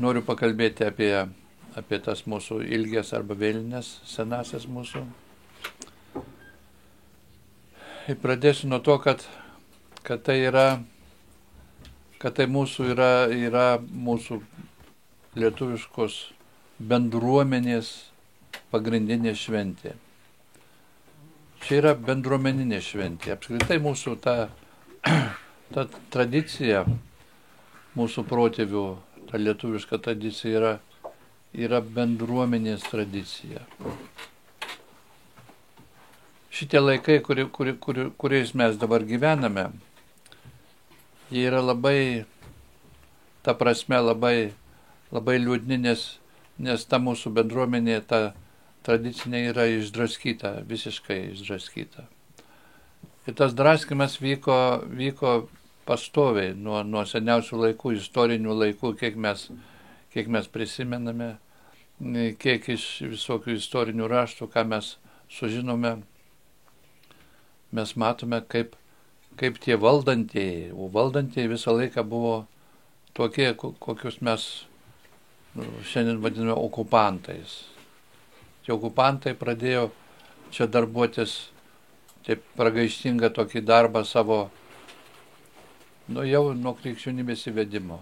Noriu pakalbėti apie tas mūsų ilgės arba vėlinės, senasias mūsų. Ir pradėsiu nuo to, kad tai mūsų yra mūsų lietuviškos bendruomenės pagrindinė šventė. Čia yra bendruomeninė šventė. Apskritai mūsų ta tradicija, mūsų protėvių, ta lietuviška tradicija yra bendruomenės tradicija. Šitie laikai, kuriais mes dabar gyvename, jie yra labai, ta prasme, labai liūdni, nes ta mūsų bendruomenė, ta tradicinė yra išdraskyta, visiškai išdraskyta. Ir tas draskimas vyko pastoviai nuo seniausių laikų, istorinių laikų, kiek mes prisimename, kiek iš visokių istorinių raštų, ką mes sužinome, mes matome, kaip tie valdantieji, o valdantieji visą laiką buvo tokie, kokius mes šiandien vadiname okupantais. Tie okupantai pradėjo čia darbuotis taip pragaištingą tokį darbą savo, jau nuo krikščionybės įvedimo.